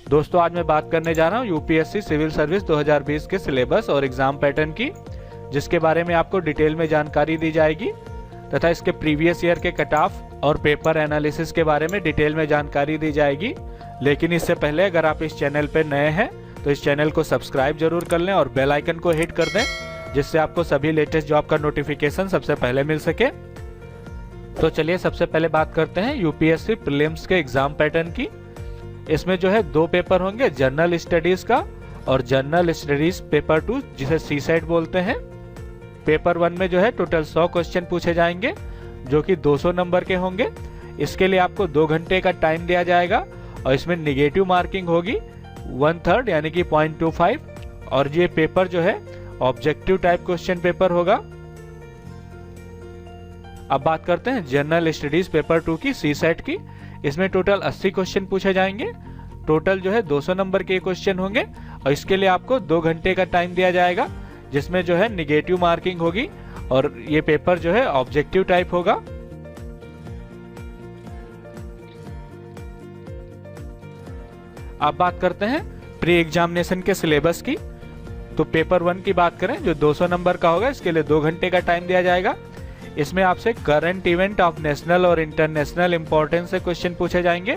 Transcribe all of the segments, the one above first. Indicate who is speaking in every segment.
Speaker 1: दोस्तों आज मैं बात करने जा रहा हूँ यूपीएससी सिविल सर्विस 2020 के सिलेबस और एग्जाम पैटर्न की, जिसके बारे में आपको डिटेल में जानकारी दी जाएगी तथा इसके प्रीवियस ईयर के कट ऑफ और पेपर एनालिसिस के बारे में डिटेल में जानकारी दी जाएगी। लेकिन इससे पहले अगर आप इस चैनल पर नए हैं तो इस चैनल को सब्सक्राइब जरूर कर लें और बेल आइकन को हिट कर दें, जिससे आपको सभी लेटेस्ट जॉब का नोटिफिकेशन सबसे पहले मिल सके। तो चलिए सबसे पहले बात करते हैं यूपीएससी प्रीलिम्स के एग्जाम पैटर्न की। इसमें जो है 2 पेपर होंगे, जनरल स्टडीज का और जनरल स्टडीज पेपर 2 जिसे सी सेट बोलते हैं। पेपर 1 में जो है टोटल 100 क्वेश्चन पूछे जाएंगे जो कि 200 नंबर के होंगे। इसके लिए आपको 2 घंटे का टाइम दिया जाएगा और इसमें निगेटिव मार्किंग होगी 1/3 यानी कि 0.25। और ये पेपर जो है ऑब्जेक्टिव टाइप क्वेश्चन पेपर होगा। अब बात करते हैं जनरल स्टडीज पेपर 2 की सी सेट की। इसमें टोटल 80 क्वेश्चन पूछे जाएंगे। टोटल जो है 200 नंबर के क्वेश्चन होंगे और इसके लिए आपको 2 घंटे का टाइम दिया जाएगा, जिसमें जो है निगेटिव मार्किंग होगी और ये पेपर जो है ऑब्जेक्टिव टाइप होगा। अब बात करते हैं प्री एग्जामिनेशन के सिलेबस की। तो पेपर 1 की बात करें जो 200 नंबर का होगा, इसके लिए 2 घंटे का टाइम दिया जाएगा। इसमें आपसे करंट इवेंट ऑफ नेशनल और इंटरनेशनल इंपॉर्टेंस से क्वेश्चन पूछे जाएंगे।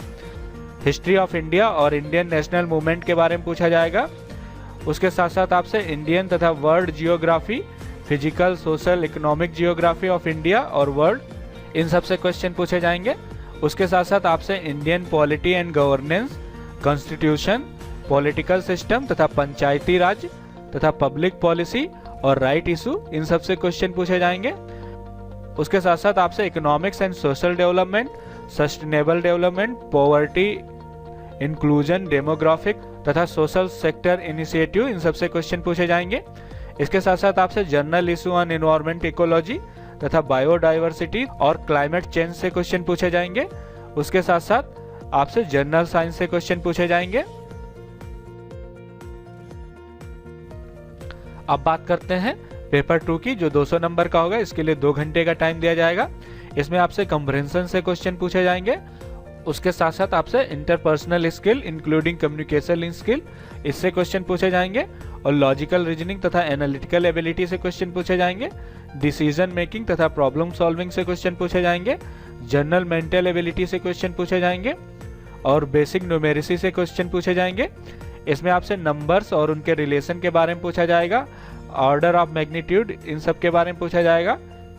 Speaker 1: हिस्ट्री ऑफ इंडिया और इंडियन नेशनल मूवमेंट के बारे में पूछा जाएगा। उसके साथ साथ आपसे इंडियन तथा world geography, physical, social, economic geography of India और वर्ल्ड, इन सब से क्वेश्चन पूछे जाएंगे। उसके साथ साथ आपसे Indian polity and governance, constitution, political system तथा पंचायती राज तथा पब्लिक पॉलिसी और राइट इशू, इन सब से क्वेश्चन पूछे जाएंगे। उसके साथ साथ आपसे economics and social development, sustainable development, poverty, inclusion, demographic तथा सोशल सेक्टर इनिशिएटिव, इन सब से क्वेश्चन पूछे जाएंगे। इसके साथ साथ आपसे general issue on environment ecology तथा बायोडाइवर्सिटी और क्लाइमेट चेंज से क्वेश्चन पूछे जाएंगे। उसके साथ साथ आपसे जनरल साइंस से क्वेश्चन पूछे जाएंगे। अब बात करते हैं पेपर 2 की जो 200 नंबर का होगा। इसके लिए 2 घंटे का टाइम दिया जाएगा। इसमें आपसे कंप्रहेंशन से क्वेश्चन पूछे जाएंगे। उसके साथ साथ आपसे interpersonal skill including communication skill, इससे क्वेश्चन पूछे जाएंगे और लॉजिकल रीजनिंग तथा एनालिटिकल एबिलिटी से क्वेश्चन पूछे जाएंगे। डिसीजन मेकिंग तथा प्रॉब्लम सॉल्विंग से क्वेश्चन पूछे जाएंगे। जनरल मेंटल एबिलिटी से क्वेश्चन पूछे जाएंगे और बेसिक न्यूमेरिसी से क्वेश्चन पूछे जाएंगे। इसमें आपसे नंबर्स और उनके रिलेशन के बारे में पूछा जाएगा, ऑर्डर ऑफ मैग्नीट्यूड, इन सब के बारे में पूछा जाएगा।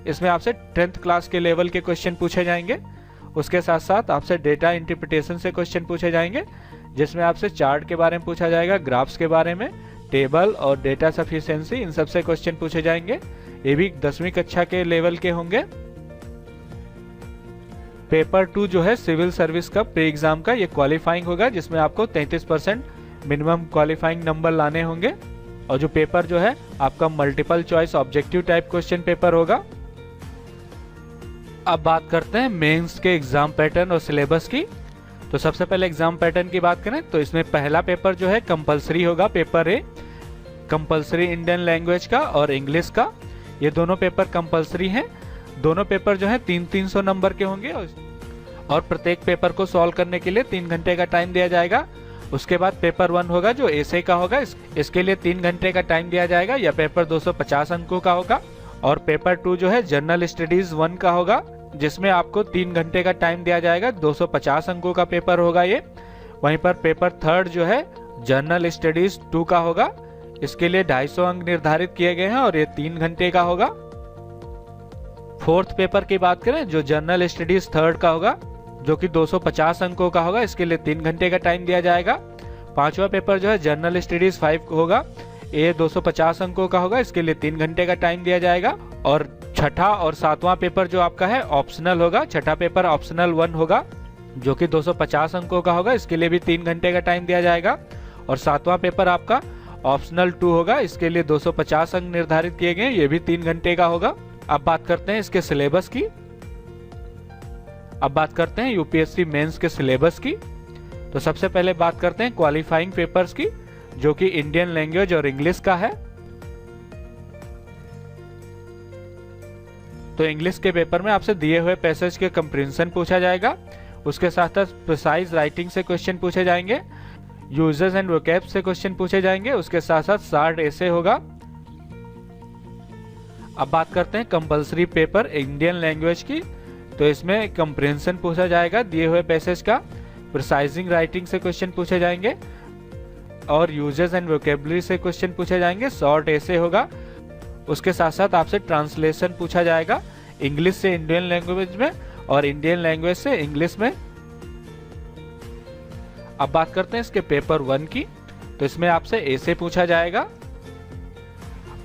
Speaker 1: इसमें आपसे 10th क्लास के लेवल के क्वेश्चन पूछे जाएंगे। उसके साथ साथ आपसे डेटा इंटरप्रिटेशन से क्वेश्चन पूछे जाएंगे, जिसमें आपसे चार्ट के बारे में पूछा जाएगा, ग्राफ्स के बारे में, टेबल और डेटा सफिशिएंसी, इन सब से क्वेश्चन पूछे जाएंगे। ये भी 10वीं कक्षा के लेवल के होंगे। पेपर 2 जो है सिविल सर्विस का प्री एग्जाम का, ये क्वालिफाइंग होगा, जिसमें आपको 33% मिनिमम क्वालिफाइंग नंबर लाने होंगे। और जो पेपर जो है आपका multiple choice objective type question paper होगा। अब बात करते हैं मेंस के एग्जाम पैटर्न और सिलेबस की। तो सबसे पहले एग्जाम पैटर्न की बात करें तो इसमें पहला पेपर जो है कंपलसरी होगा, paper A, compulsory Indian language का और इंग्लिश का। ये दोनों पेपर कंपलसरी हैं। दोनों पेपर जो है 300 नंबर के होंगे और प्रत्येक पेपर को सॉल्व करने के लिए 3 घंटे का टाइम दिया जाएगा। उसके बाद पेपर 1 होगा जो एसे का होगा, इसके लिए 3 घंटे का टाइम दिया जाएगा। यह पेपर 250 अंकों का होगा। और पेपर 2 जो है जनरल स्टडीज 1 का होगा, जिसमें आपको 3 घंटे का टाइम दिया जाएगा। 250 अंकों का पेपर होगा ये। वहीं पर पेपर 3 जो है जनरल स्टडीज 2 का होगा। इसके लिए 250 अंक निर्धारित किए गए हैं और ये 3 घंटे का होगा। 4th पेपर की बात करें जो जनरल स्टडीज 3 का होगा, जो कि 250 अंकों का होगा। इसके लिए 3 घंटे का टाइम दिया जाएगा। 5वां पेपर जो है जनरल स्टडीज 5 होगा। ये 250 अंकों का होगा। इसके लिए 3 घंटे का टाइम दिया जाएगा। और 6ठा और 7वां पेपर जो आपका है ऑप्शनल होगा। 6ठा पेपर ऑप्शनल 1 होगा, जो कि 250 अंकों का होगा। इसके लिए भी 3 घंटे का टाइम दिया जाएगा। और 7वां पेपर आपका ऑप्शनल 2 होगा। इसके लिए 250 अंक निर्धारित किए गए, ये भी 3 घंटे का होगा। अब बात करते हैं इसके सिलेबस की। अब बात करते हैं यूपीएससी मेंस के सिलेबस की। तो सबसे पहले बात करते हैं क्वालिफाइंग पेपर्स की, जो कि इंडियन लैंग्वेज और इंग्लिश का है। तो इंग्लिश के पेपर में आपसे दिए हुए पैसेज के कंप्रीहेंशन पूछा जाएगा। उसके साथ साथ प्रिसाइज राइटिंग से क्वेश्चन पूछे जाएंगे। यूजर्स एंड वोकैब से क्वेश्चन पूछे जाएंगे, उसके साथ साथ शार्ट ऐसे होगा। अब बात करते हैं कंपलसरी पेपर इंडियन लैंग्वेज की, तो इसमें कंप्रिहेंशन पूछा जाएगा दिए हुए पैसेज का, प्रिसाइजिंग राइटिंग से क्वेश्चन पूछे जाएंगे और यूजर्स एंड वोकेबलरी से क्वेश्चन पूछे जाएंगे, शॉर्ट ऐसे होगा। उसके साथ साथ आपसे ट्रांसलेशन पूछा जाएगा इंग्लिश से इंडियन लैंग्वेज में और इंडियन लैंग्वेज से इंग्लिश में। अब बात करते हैं इसके पेपर 1 की, तो इसमें आपसे ऐसे पूछा जाएगा।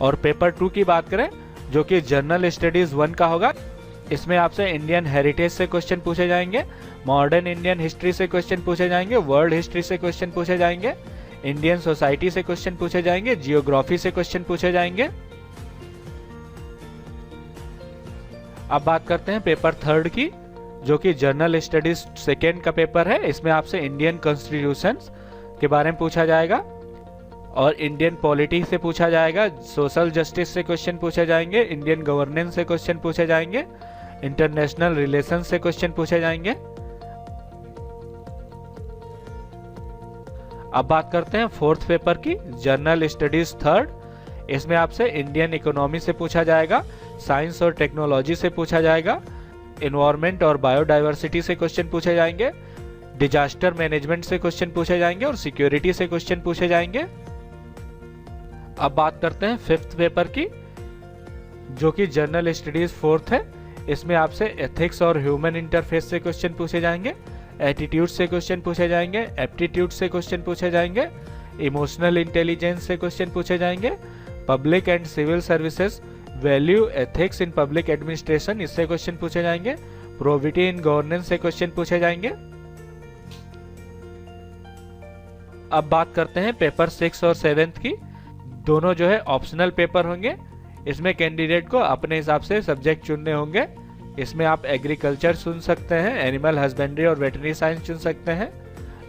Speaker 1: और पेपर 2 की बात करें जो कि जनरल स्टडीज 1 का होगा, इसमें आपसे इंडियन हेरिटेज से क्वेश्चन पूछे जाएंगे, मॉडर्न इंडियन हिस्ट्री से क्वेश्चन पूछे जाएंगे, वर्ल्ड हिस्ट्री से क्वेश्चन पूछे जाएंगे, इंडियन सोसाइटी से क्वेश्चन पूछे जाएंगे, जियोग्राफी से क्वेश्चन पूछे जाएंगे। अब बात करते हैं पेपर 3 की, जो कि जनरल स्टडीज 2 का पेपर है। इसमें आपसे इंडियन कॉन्स्टिट्यूशन के बारे में पूछा जाएगा और इंडियन पॉलिटी से पूछा जाएगा, सोशल जस्टिस से क्वेश्चन पूछे जाएंगे, इंडियन गवर्नेंस से क्वेश्चन पूछे जाएंगे, इंटरनेशनल रिलेशन से क्वेश्चन पूछे जाएंगे। अब बात करते हैं 4th पेपर की, जनरल स्टडीज 3। इसमें आपसे इंडियन इकोनॉमी से पूछा जाएगा, साइंस और टेक्नोलॉजी से पूछा जाएगा, एनवायरमेंट और बायोडाइवर्सिटी से क्वेश्चन पूछे जाएंगे, डिजास्टर मैनेजमेंट से क्वेश्चन पूछे जाएंगे और सिक्योरिटी से क्वेश्चन पूछे जाएंगे। अब बात करते हैं 5th पेपर की, जो कि जनरल स्टडीज 4th है। इसमें आपसे एथिक्स और ह्यूमन इंटरफेस से क्वेश्चन पूछे जाएंगे, एटीट्यूड से क्वेश्चन पूछे जाएंगे, एप्टीट्यूड से क्वेश्चन पूछे जाएंगे, इमोशनल इंटेलिजेंस से क्वेश्चन पूछे जाएंगे, public and civil services, value ethics in public administration, इससे क्वेश्चन पूछे जाएंगे, प्रोविटी इन गवर्नेंस से क्वेश्चन पूछे जाएंगे। अब बात करते हैं पेपर 6 और 7 की, दोनों जो है ऑप्शनल पेपर होंगे। इसमें कैंडिडेट को अपने हिसाब से सब्जेक्ट चुनने होंगे। इसमें आप एग्रीकल्चर चुन सकते हैं, एनिमल हस्बेंड्री और वेटरनरी साइंस चुन सकते हैं,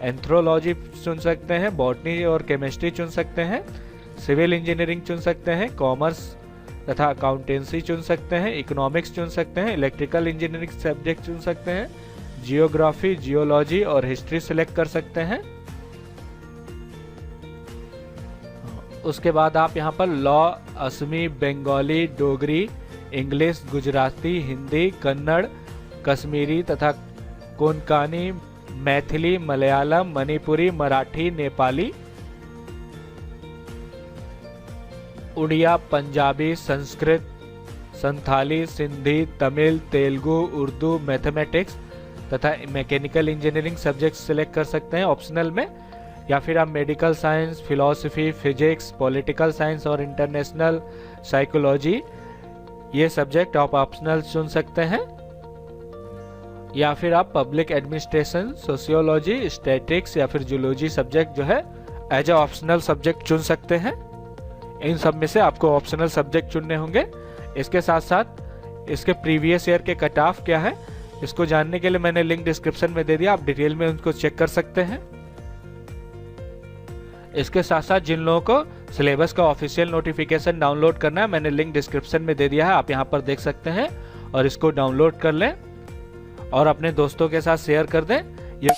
Speaker 1: एंथ्रोलॉजी चुन सकते हैं, बॉटनी और केमिस्ट्री चुन सकते हैं, सिविल इंजीनियरिंग चुन सकते हैं, कॉमर्स तथा अकाउंटेंसी चुन सकते हैं, इकोनॉमिक्स चुन सकते हैं, इलेक्ट्रिकल इंजीनियरिंग सब्जेक्ट चुन सकते हैं, जियोग्राफी, जियोलॉजी और हिस्ट्री सिलेक्ट कर सकते हैं। उसके बाद आप यहाँ पर लॉ, असमी, बंगाली, डोगरी, इंग्लिश, गुजराती, हिंदी, कन्नड़, कश्मीरी तथा कोंकणी, मैथिली, मलयालम, मणिपुरी, मराठी, नेपाली, उड़िया, पंजाबी, संस्कृत, संथाली, सिंधी, तमिल, तेलुगु, उर्दू, मैथमेटिक्स तथा मैकेनिकल इंजीनियरिंग सब्जेक्ट सिलेक्ट कर सकते हैं ऑप्शनल में, या फिर आप medical science, philosophy, physics, political science और इंटरनेशनल साइकोलॉजी ये सब्जेक्ट आप ऑप्शनल चुन सकते हैं, या फिर आप पब्लिक एडमिनिस्ट्रेशन, सोशियोलॉजी, स्टैटिक्स या फिर जूलॉजी सब्जेक्ट जो है एज ए ऑप्शनल सब्जेक्ट चुन सकते हैं। इन सब में से आपको ऑप्शनल सब्जेक्ट चुनने होंगे। इसके साथ साथ इसके प्रीवियस ईयर के कट ऑफ क्या है इसको जानने के लिए मैंने लिंक डिस्क्रिप्शन में दे दिया, आप डिटेल में उनको चेक कर सकते हैं। इसके साथ साथ जिन लोगों को सिलेबस का ऑफिशियल नोटिफिकेशन डाउनलोड करना है, मैंने लिंक डिस्क्रिप्शन में दे दिया है, आप यहाँ पर देख सकते हैं और इसको डाउनलोड कर लें और अपने दोस्तों के साथ शेयर कर दें। ये